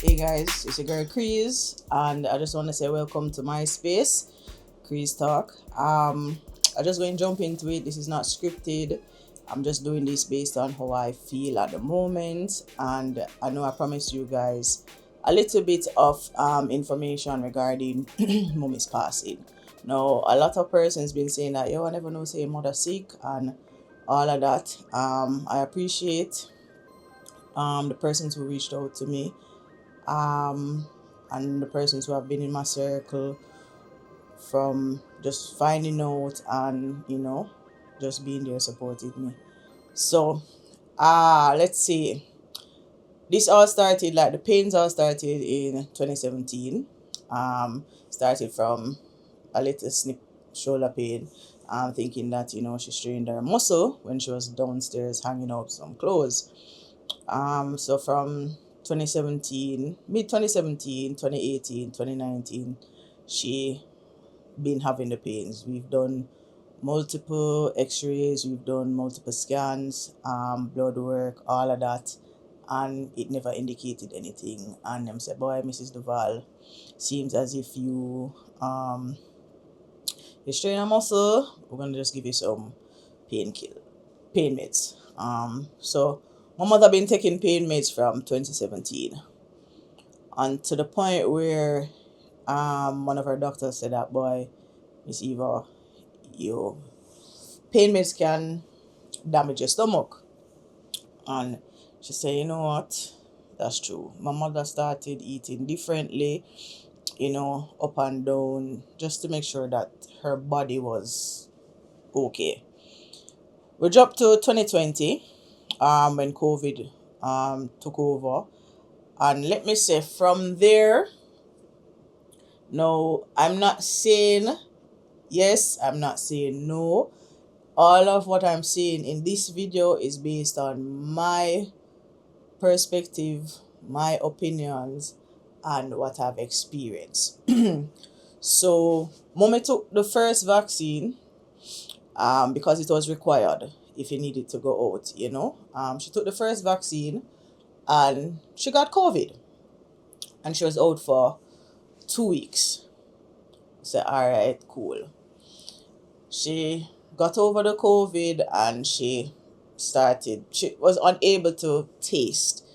Hey guys, it's your girl Creez, and I just want to say welcome to my space, CreezTalk. I just going to jump into it. This is not scripted. I'm just doing this based on how I feel at the moment, and I know I promised you guys a little bit of information regarding mommy's passing. Now, a lot of persons been saying that yo, I never know say mother sick and all of that. I appreciate the persons who reached out to me, um, and the persons who have been in my circle from just finding out and just being there supporting me. So let's see. This all started like the pains all started in 2017. Started from a little snip shoulder pain. Thinking that she strained her muscle when she was downstairs hanging up some clothes. So from 2017, mid 2017, 2018, 2019, she been having the pains. We've done multiple x-rays, we've done multiple scans, blood work, all of that, and it never indicated anything. And them said, boy, Mrs. Duval, seems as if you strain a muscle, we're gonna just give you some pain meds. So my mother been taking pain meds from 2017, and to the point where one of her doctors said that, boy, Miss Eva, your pain meds can damage your stomach. And she said, you know what, that's true. My mother started eating differently, up and down, just to make sure that her body was okay. We dropped to 2020, when COVID took over. And let me say, from there, no, I'm not saying yes, I'm not saying no. All of what I'm saying in this video is based on my perspective, my opinions, and what I've experienced. So, mommy took the first vaccine because it was required if you needed to go out, She took the first vaccine and she got COVID, and she was out for 2 weeks. So, all right, cool. She got over the COVID and she was unable to taste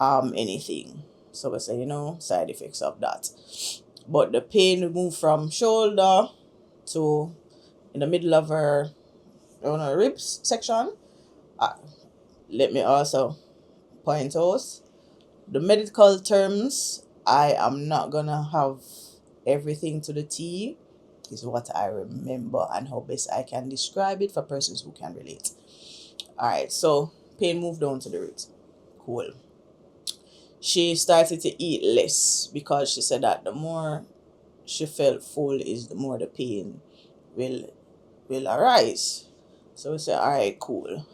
anything. So we say, side effects of that. But the pain moved from shoulder to in the middle of her ribs section. Let me also point out the medical terms. I am not gonna have everything to the T, is what I remember and how best I can describe it for persons who can relate. Alright, so pain moved down to the roots. Cool. She started to eat less because she said that the more she felt full is the more the pain will arise. So we said, alright, cool.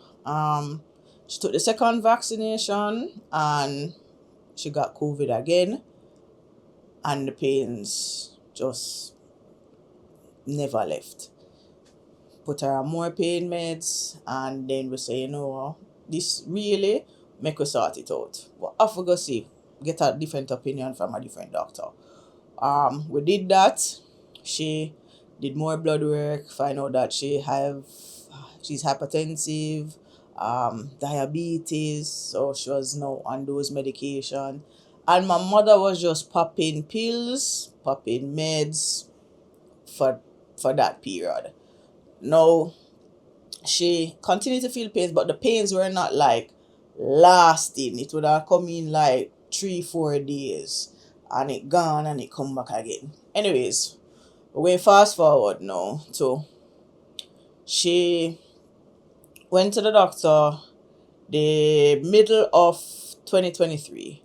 She took the second vaccination and she got COVID again, and the pains just never left. Put her on more pain meds, and then we say, this really make us sort it out. But I forgot see, get a different opinion from a different doctor. We did that. She did more blood work, find out that she's hypertensive, diabetes, so she was now on those medication. And my mother was just popping pills, popping meds for that period. Now, she continued to feel pains, but the pains were not like lasting. It would have come in like 3-4 days and it gone and it come back again. Anyways, we fast forward now to she went to the doctor the middle of 2023.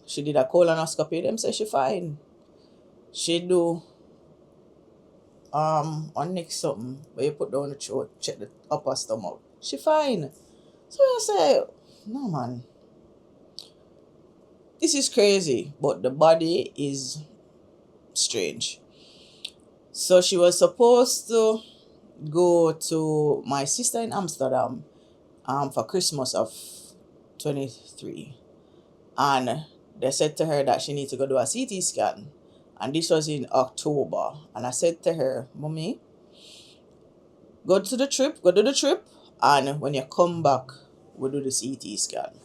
She did a colonoscopy. Them say she fine. She do on next something where you put down the throat, check the upper stomach. She fine. So I say, no man, this is crazy, but the body is strange. So she was supposed to go to my sister in Amsterdam for Christmas of 23, and they said to her that she needs to go do a CT scan. And this was in October. And I said to her, Mommy, go do the trip, and when you come back, we'll do the CT scan.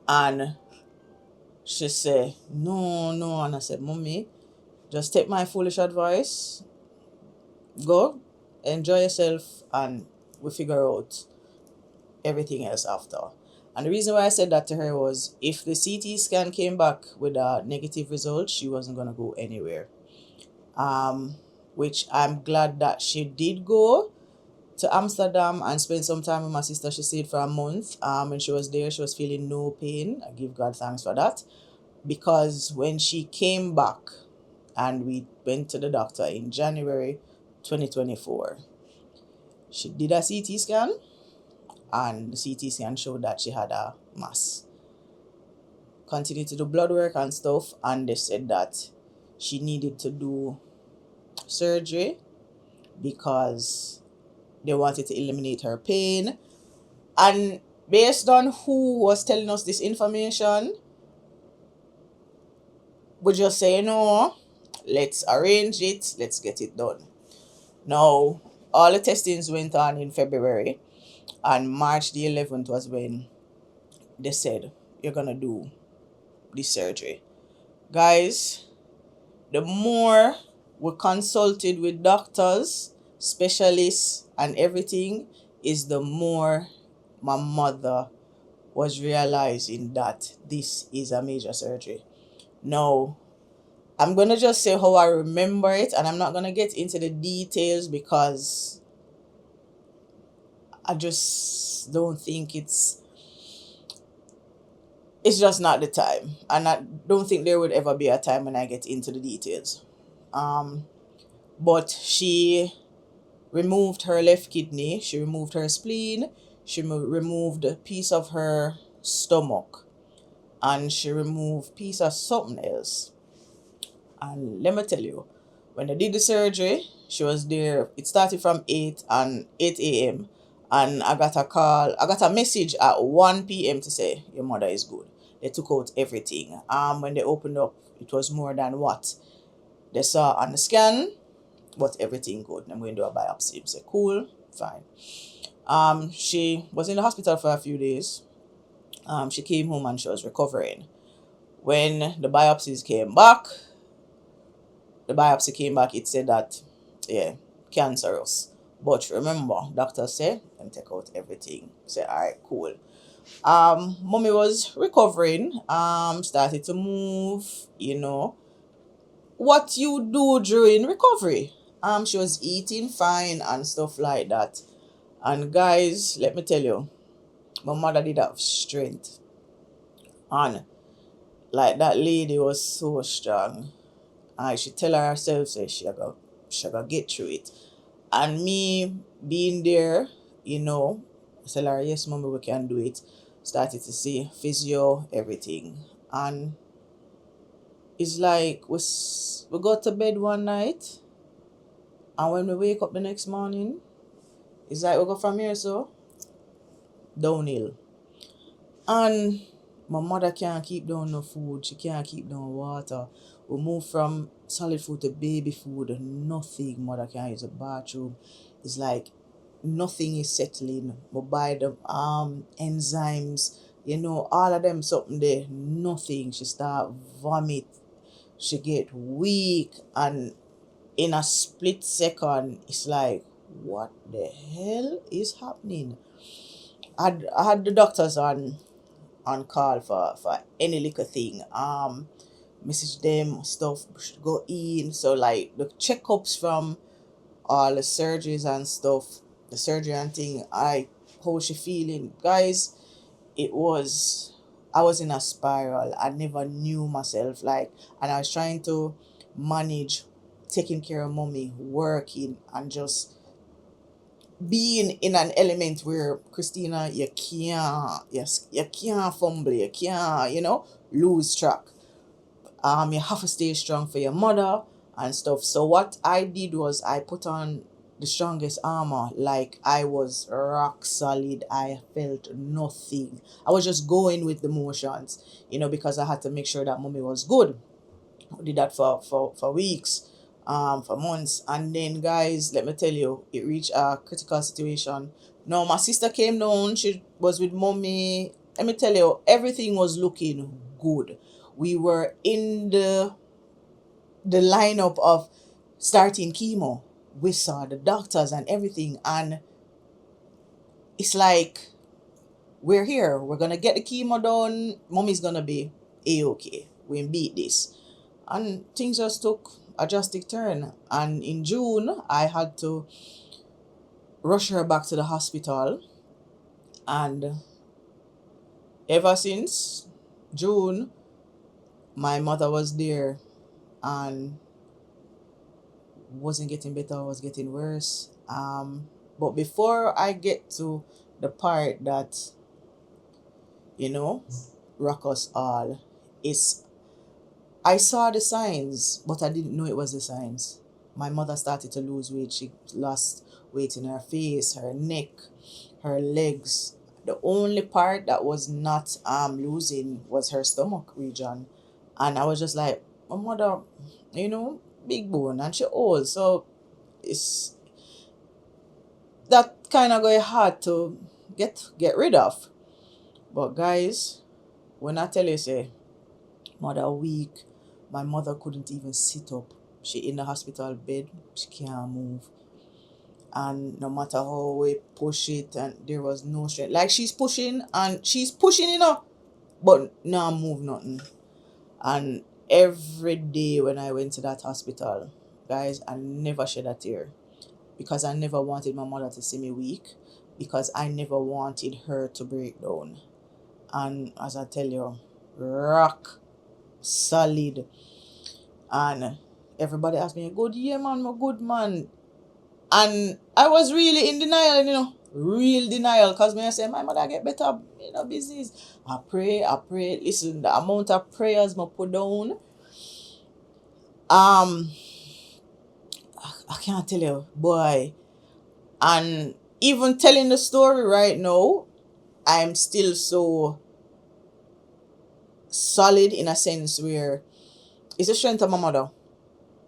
And she said, No, no. And I said, Mommy, just take my foolish advice, go, enjoy yourself, and we'll figure out everything else after. And the reason why I said that to her was if the CT scan came back with a negative result, she wasn't going to go anywhere. Which I'm glad that she did go to Amsterdam and spend some time with my sister. She stayed for a month. When she was there, she was feeling no pain. I give God thanks for that. Because when she came back and we went to the doctor in January 2024, she did a CT scan, and the CT scan showed that she had a mass. Continued to do blood work and stuff, and they said that she needed to do surgery because they wanted to eliminate her pain. And based on who was telling us this information, we just say, let's arrange it, let's get it done. Now, all the testings went on in February, and March the 11th was when they said, you're gonna do this surgery. Guys, the more we consulted with doctors, specialists, and everything, is the more my mother was realizing that this is a major surgery. Now, I'm going to just say how I remember it, and I'm not going to get into the details because I just don't think it's just not the time. And I don't think there would ever be a time when I get into the details. But she removed her left kidney, she removed her spleen, she removed a piece of her stomach, and she removed a piece of something else. And let me tell you, when they did the surgery, she was there. It started from 8 a.m. And I got a message at 1 p.m. to say, your mother is good. They took out everything. When they opened up, it was more than what they saw on the scan, but everything good. I'm going to do a biopsy. I said, cool, fine. She was in the hospital for a few days. She came home and she was recovering. When the biopsy came back, it said that, yeah, cancerous. But remember, doctor said, and take out everything. Say, all right, cool. Mommy was recovering, started to move, what you do during recovery. She was eating fine and stuff like that. And guys, let me tell you, my mother did have strength. And like that lady was so strong. And she tell herself, say she gotta get through it. And me being there, I tell her, yes, mommy, we can do it. Started to see physio, everything. And it's like we got to bed one night, and when we wake up the next morning, it's like we go from here, so downhill. And my mother can't keep down no food, she can't keep down water. We move from solid food to baby food, and nothing. Mother can't use the bathroom. It's like nothing is settling. We buy the enzymes, all of them something there. Nothing. She start vomit. She get weak, and in a split second, it's like, what the hell is happening? I had the doctors on call for any little thing. Message them stuff should go in. So like the checkups from all the surgeries and stuff, the surgery and thing, how she feeling. Guys, I was in a spiral. I never knew myself, and I was trying to manage taking care of mommy, working, and just being in an element where, Christina, you can't fumble, you can't, lose track. You have to stay strong for your mother and stuff. So what I did was I put on the strongest armor. Like I was rock solid. I felt nothing. I was just going with the motions, because I had to make sure that mommy was good. I did that for weeks, for months. And then, guys, let me tell you, it reached a critical situation. Now, my sister came down. She was with mommy. Let me tell you, everything was looking good. We were in the lineup of starting chemo. We saw the doctors and everything, and it's like we're here. We're gonna get the chemo done. Mommy's gonna be a-okay. We beat this, and things just took a drastic turn. And in June, I had to rush her back to the hospital, and ever since June, my mother was there and wasn't getting better, was getting worse. But before I get to the part that, you know, rock us all, is I saw the signs, but I didn't know it was the signs. My mother started to lose weight. She lost weight in her face, her neck, her legs. The only part that was not losing was her stomach region. And I was just like, my mother, big bone and she old, so it's that kind of going hard to get rid of. But guys, when I tell you, say, mother weak, my mother couldn't even sit up. She in the hospital bed, she can't move. And no matter how we push it, and there was no strength. Like she's pushing and she's pushing, but no move nothing. And every day when I went to that hospital, guys, I never shed a tear. Because I never wanted my mother to see me weak. Because I never wanted her to break down. And as I tell you, rock solid. And everybody asked me, good, yeah, man, my good man. And I was really in denial, real denial. Because when I say, my mother get better, business. I pray. Listen, the amount of prayers I put down, I can't tell you, boy. And even telling the story right now, I'm still so solid in a sense where it's the strength of my mother.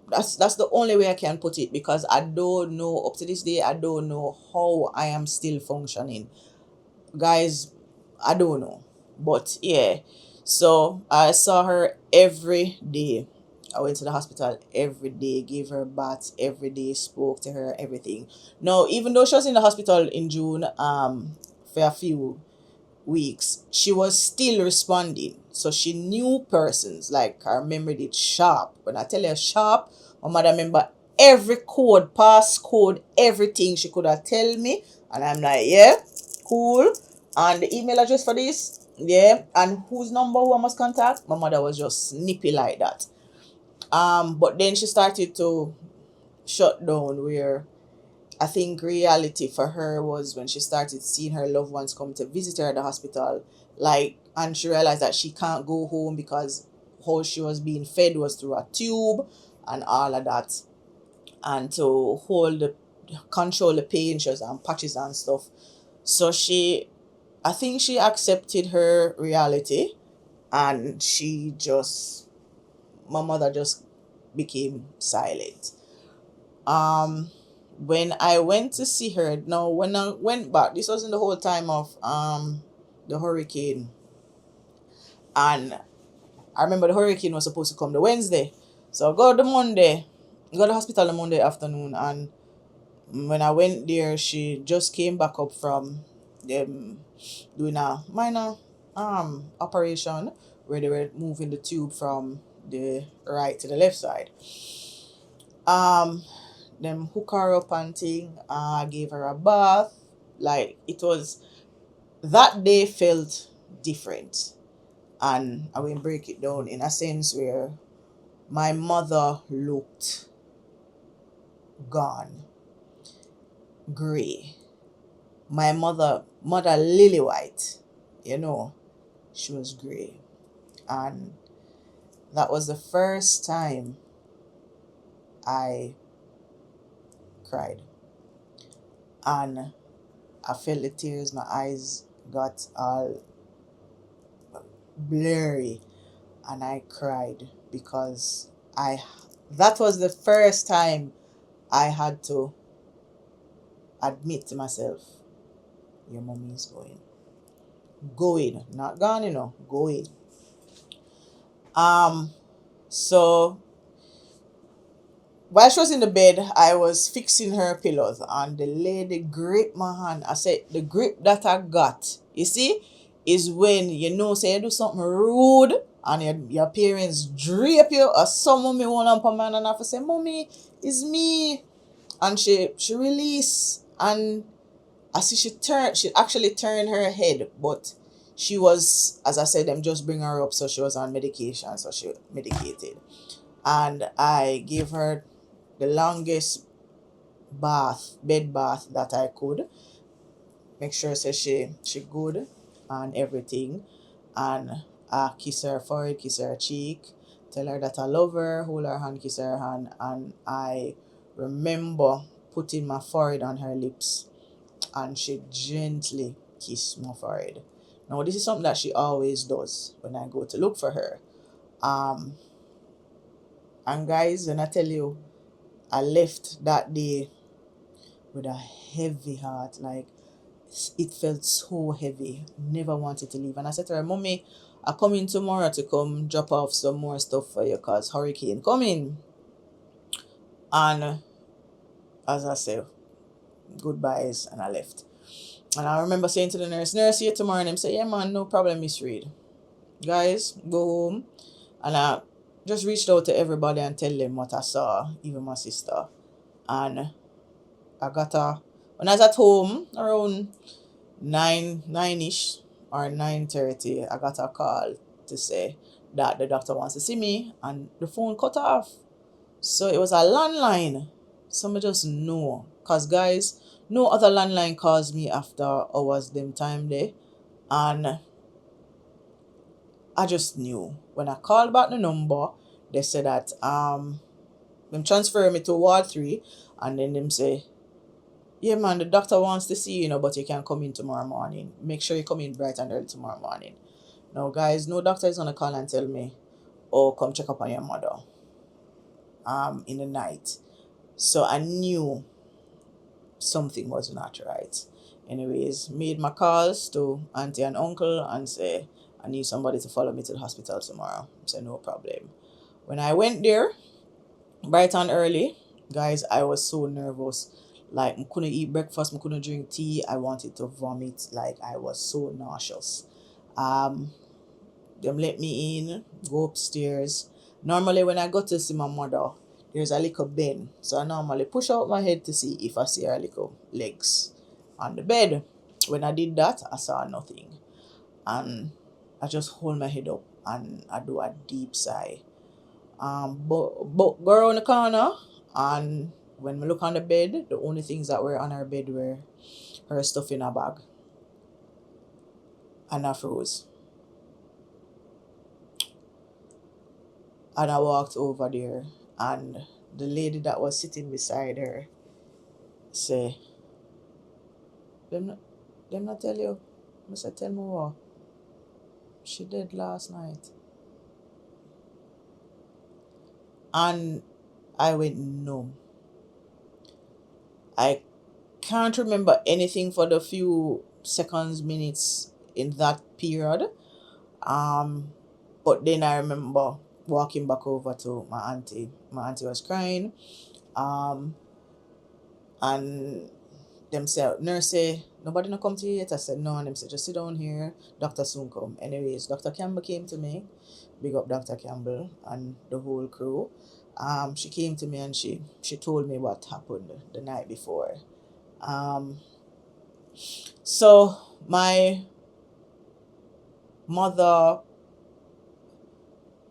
That's the only way I can put it, because I don't know, up to this day, I don't know how I am still functioning. Guys, I don't know. But yeah. So I saw her every day. I went to the hospital every day, gave her baths every day, spoke to her, everything. Now, even though she was in the hospital in June, for a few weeks, she was still responding. So she knew persons. Like, I remembered it sharp. When I tell you sharp, my mother remember every code, passcode, everything she could have tell me. And I'm like, yeah, cool. And the email address for this, yeah. And whose number who I must contact? My mother was just snippy like that. But then she started to shut down, where I think reality for her was when she started seeing her loved ones come to visit her at the hospital. Like, and she realized that she can't go home because how she was being fed was through a tube and all of that. And to control the pain, she was on patches and stuff. So I think she accepted her reality, and my mother just became silent. When I went to see her, now when I went back, this was in the whole time of the hurricane. And I remember the hurricane was supposed to come the Wednesday. So I go to the hospital the Monday afternoon, and when I went there, she just came back up from them doing a minor operation where they were moving the tube from the right to the left side. Them hook her up and thing, gave her a bath. Like, it was, that day felt different. And I will break it down in a sense where my mother looked gone, gray. My mother Lily White, she was gray. And that was the first time I cried. and I felt the tears. My eyes got all blurry, and I cried because I that was the first time I had to admit to myself, your mommy is going, not gone, going. Um, so while she was in the bed, I was fixing her pillows, and the lady gripped my hand. I said, the grip that I got, you see, is when say you do something rude and your parents drape you, or some mommy one up on man and I have to say, mommy, it's me. And she released, and I see she actually turned her head, but she was, as I said, them just bring her up, so she was on medication, so she medicated. And I gave her the longest bed bath that I could. Make sure say she good and everything. And I kiss her forehead, kiss her cheek, tell her that I love her, hold her hand, kiss her hand, and I remember putting my forehead on her lips, and she gently kissed my forehead. Now this is something that she always does when I go to look for her. Um and guys, when I tell you, I left that day with a heavy heart. Like, it felt so heavy. Never wanted to leave. And I said to her, mommy, I come in tomorrow to come drop off some more stuff for you because hurricane coming. And as I said, goodbyes, and I left. And I remember saying to the nurse, see you tomorrow. And them say, yeah man, no problem, Miss Reed. Guys, go home. And I just reached out to everybody and tell them what I saw, even my sister. And I got her when I was at home around 9 ish or 9:30. I got a call to say that the doctor wants to see me, and the phone cut off. So it was a landline. So I just know, cause guys, no other landline calls me after hours them time there, and I just knew when I called back the number. They said that them transfer me to Ward 3, and then them say, yeah man, the doctor wants to see you, but you can come in tomorrow morning. Make sure you come in bright and early tomorrow morning. Now guys, no doctor is gonna call and tell me, oh, come check up on your mother in the night. So I knew something was not right. Anyways, made my calls to auntie and uncle and say I need somebody to follow me to the hospital tomorrow. Say no problem. When I went there, bright and early, guys, I was so nervous. Like, I couldn't eat breakfast, I couldn't drink tea. I wanted to vomit. Like, I was so nauseous. Um, them let me in, go upstairs. Normally, when I go to see my mother, there's a little bend. So I normally push out my head to see if I see her little legs on the bed. When I did that, I saw nothing. And I just hold my head up and I do a deep sigh. But go around the corner, and when we look on the bed, the only things that were on her bed were her stuff in a bag. And I froze. And I walked over there, and the lady that was sitting beside her say, them not, them not tell you. I said, tell me what? She did last night. And I went numb. I can't remember anything for the few seconds, minutes in that period. Um, but then I remember walking back over to my auntie. My auntie was crying. Um, and them say, nurse say, nobody no come to you yet. I said, no. And them say, just sit down here. Doctor soon come. Anyways, Dr. Campbell came to me. Big up Dr. Campbell and the whole crew. She came to me and she told me what happened the night before. Um, so my mother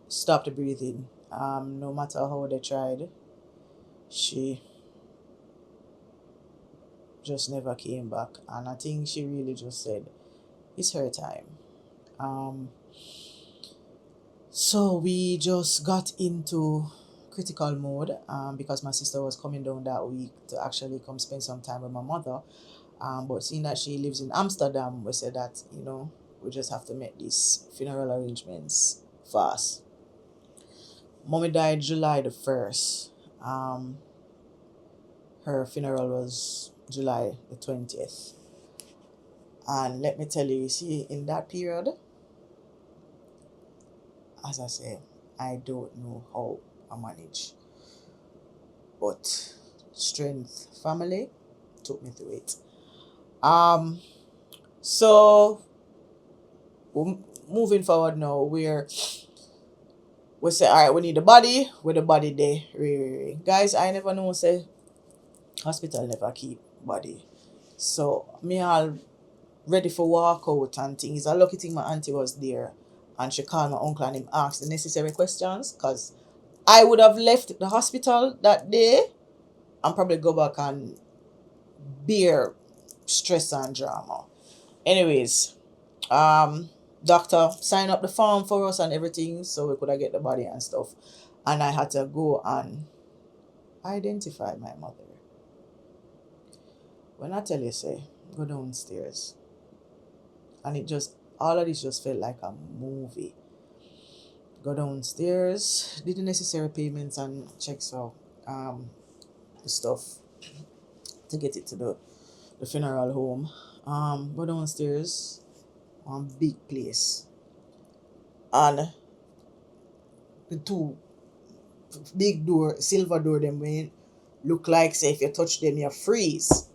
stopped breathing. No matter how they tried, she just never came back. And I think she really just said, it's her time. So we just got into critical mode because my sister was coming down that week to actually come spend some time with my mother. But seeing that she lives in Amsterdam, we said that, we just have to make these funeral arrangements fast. Mommy died July the 1st. Her funeral was July the 20th. And let me tell you, see, in that period, as I say, I don't know how I manage. But strength, family took me through it. So moving forward now, we say, all right, we need the body, with the body there. Guys, I never know, say, hospital never keep body. So me all ready for walk out and things. A lucky thing my auntie was there and she called my uncle and him asked the necessary questions, because I would have left the hospital that day and probably go back and bear stress and drama. Anyways, doctor signed up the form for us and everything so we could get the body and stuff. And I had to go and identify my mother. When I tell you, say, go downstairs, and all of this just felt like a movie. Go downstairs, did the necessary payments and checks out the stuff to get it to the funeral home. Go downstairs, one big place, and the two big door, silver door, them way look like, say, if you touch them you freeze.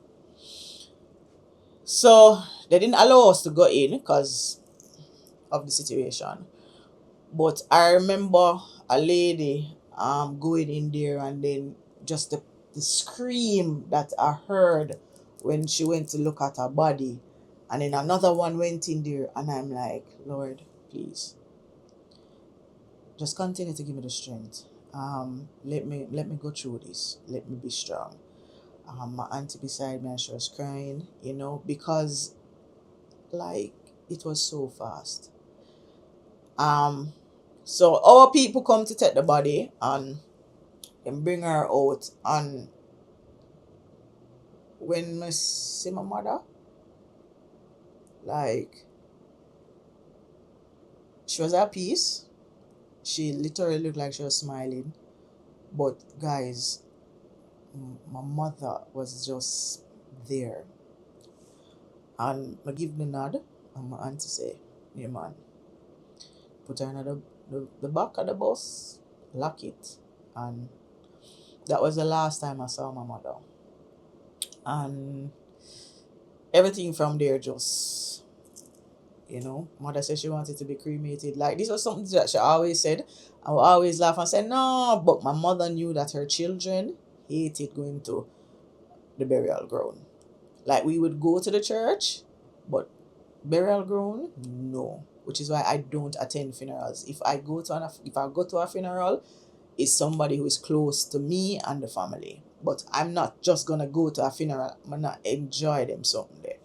So they didn't allow us to go in because of the situation. But I remember a lady going in there, and then just the scream that I heard when she went to look at her body. And then another one went in there, and I'm like, Lord, please, just continue to give me the strength. Let me go through this. Let me be strong. My auntie beside me, and she was crying, because like it was so fast. So our people come to take the body and bring her out. And when I see my mother, like, she was at peace. She literally looked like she was smiling. But guys, my mother was just there. And I give the nod, and my auntie say, yeah man, put her in the back of the bus, lock it. And that was the last time I saw my mother. And everything from there just, mother said she wanted to be cremated. Like, this was something that she always said. I would always laugh and say, no, but my mother knew that her children hated going to the burial ground. Like, we would go to the church, but burial ground, no. Which is why I don't attend funerals. If I go to a funeral, it's somebody who is close to me and the family. But I'm not just gonna go to a funeral. I'm gonna enjoy them something there.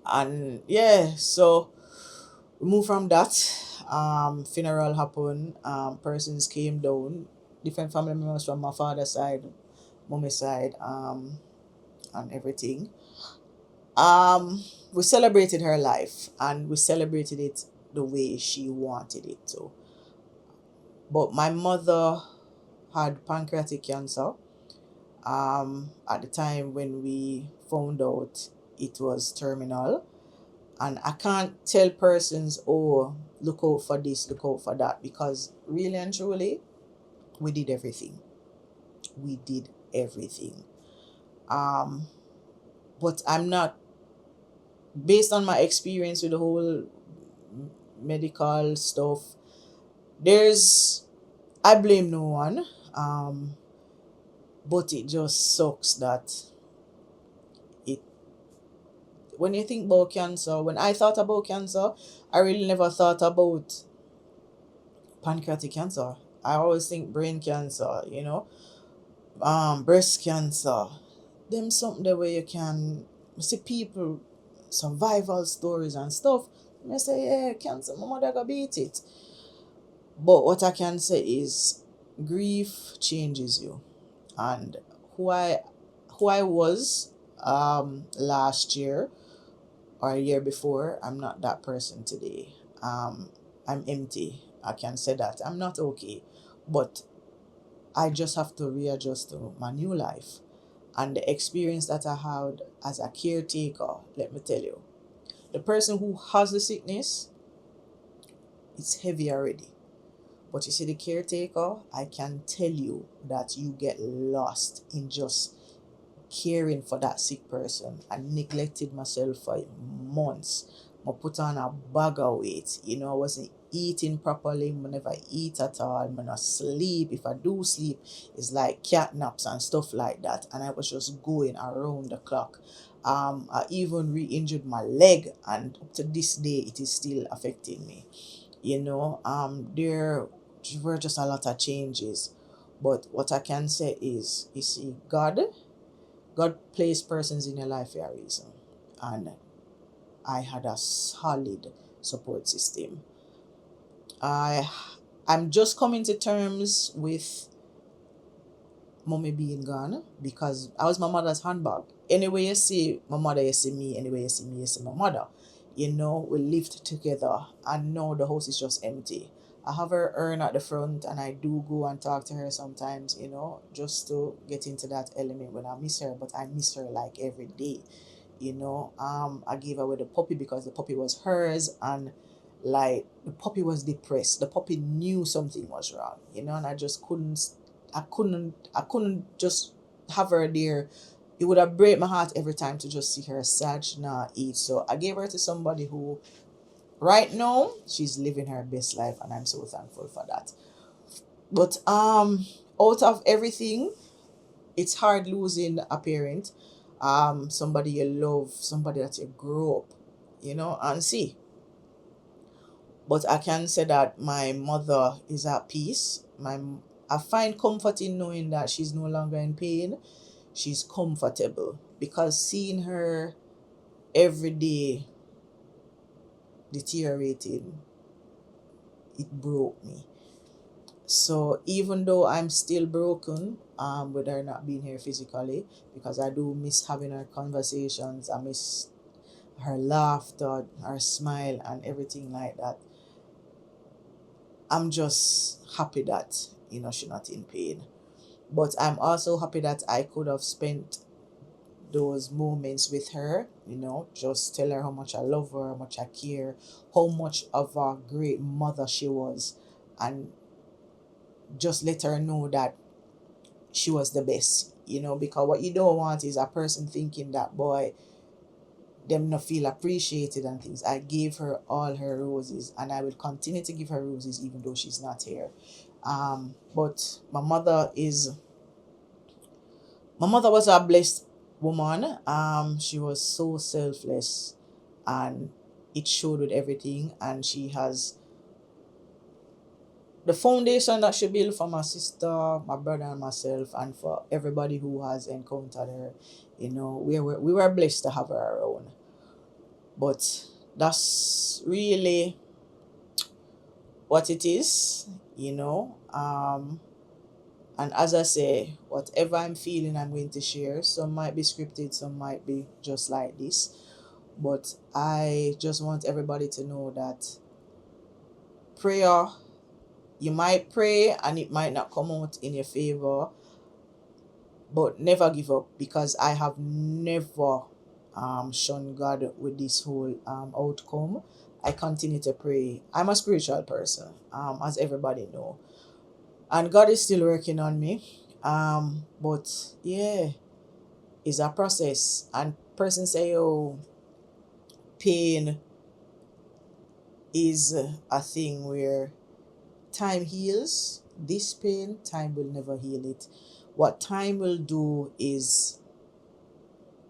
And yeah, so we move from that. Funeral happened. Persons came down. Different family members from my father's side, mommy's side, and everything. We celebrated her life, and we celebrated it the way she wanted it to. But my mother had pancreatic cancer. At the time when we found out it was terminal, and I can't tell persons, oh, look out for this, look out for that, because really and truly, we did everything. We did everything. But I'm not, based on my experience with the whole medical stuff, I blame no one. But it just sucks that when you think about cancer, when I thought about cancer, I really never thought about pancreatic cancer. I always think brain cancer, breast cancer. Them something the way you can see people survival stories and stuff. I say, yeah, cancer, my mother got beat it. But what I can say is grief changes you. And who I who I was last year or a year before, I'm not that person today. I'm empty. I can say that. I'm not okay. But I just have to readjust to my new life. And the experience that I had as a caretaker, let me tell you, the person who has the sickness, it's heavy already. But you see, the caretaker, I can tell you that you get lost in just caring for that sick person. I neglected myself for months. I put on a bag of weight. I wasn't eating properly. I never eat at all. I not sleep. If I do sleep, it's like cat naps and stuff like that. And I was just going around the clock. I even re-injured my leg, and up to this day, it is still affecting me. There were just a lot of changes. But what I can say is, you see, God placed persons in your life for a reason. And I had a solid support system. I I'm just coming to terms with mommy being gone because I was my mother's handbag. Anyway you see my mother, you see me. Anyway you see me, you see my mother. We lived together and now the house is just empty. I have her urn at the front and I do go and talk to her sometimes, just to get into that element when I miss her, but I miss her like every day. I gave away the puppy because the puppy was hers, and like the puppy was depressed. The puppy knew something was wrong, and I couldn't just have her there. It would have break my heart every time to just see her sad she not eat. So I gave her to somebody who right now she's living her best life, and I'm so thankful for that. But out of everything, it's hard losing a parent, somebody you love, somebody that you grew up, and see. But I can say that my mother is at peace. I find comfort in knowing that she's no longer in pain. She's comfortable because seeing her every day deteriorating, it broke me. So even though I'm still broken, with her not being here physically, because I do miss having her conversations, I miss her laughter, her smile, and everything like that. I'm just happy that she's not in pain. But I'm also happy that I could have spent those moments with her, just tell her how much I love her, how much I care, how much of a great mother she was, and just let her know that she was the best, because what you don't want is a person thinking that boy, them not feel appreciated and things. I gave her all her roses and I will continue to give her roses even though she's not here. But my mother was a blessed woman. She was so selfless, and it showed with everything. And she has the foundation that she built for my sister, my brother, and myself, and for everybody who has encountered her. We were blessed to have her around. But that's really what it is, you know. And as I say, whatever I'm feeling, I'm going to share. Some might be scripted, some might be just like this. But I just want everybody to know that prayer, you might pray and it might not come out in your favor, but never give up because I have never shown God with this whole outcome. I continue to pray. I'm a spiritual person, as everybody know, and God is still working on me. But yeah, it's a process. And person say, "Oh, pain is a thing where time heals. This pain, time will never heal it. What time will do is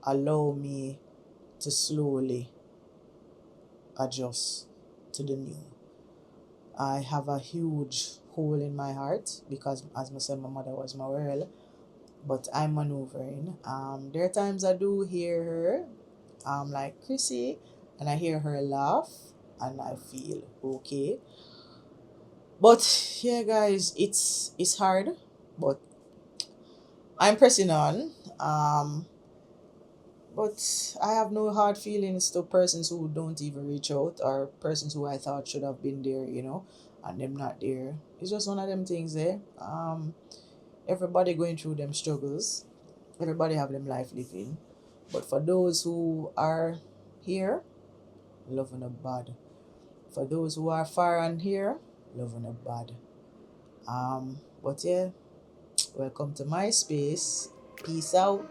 allow me to slowly adjust to the new. I have a huge hole in my heart because, as I said, my mother was my world, but I'm maneuvering. There are times I do hear her, like Chrissy, and I hear her laugh, and I feel okay. But yeah, guys, it's hard, but I'm pressing on. But I have no hard feelings to persons who don't even reach out, or persons who I thought should have been there, and them not there. It's just one of them things there. Everybody going through them struggles. Everybody have them life living. But for those who are here, loving a bad. For those who are far and here, loving a bad. But yeah, welcome to my space. Peace out.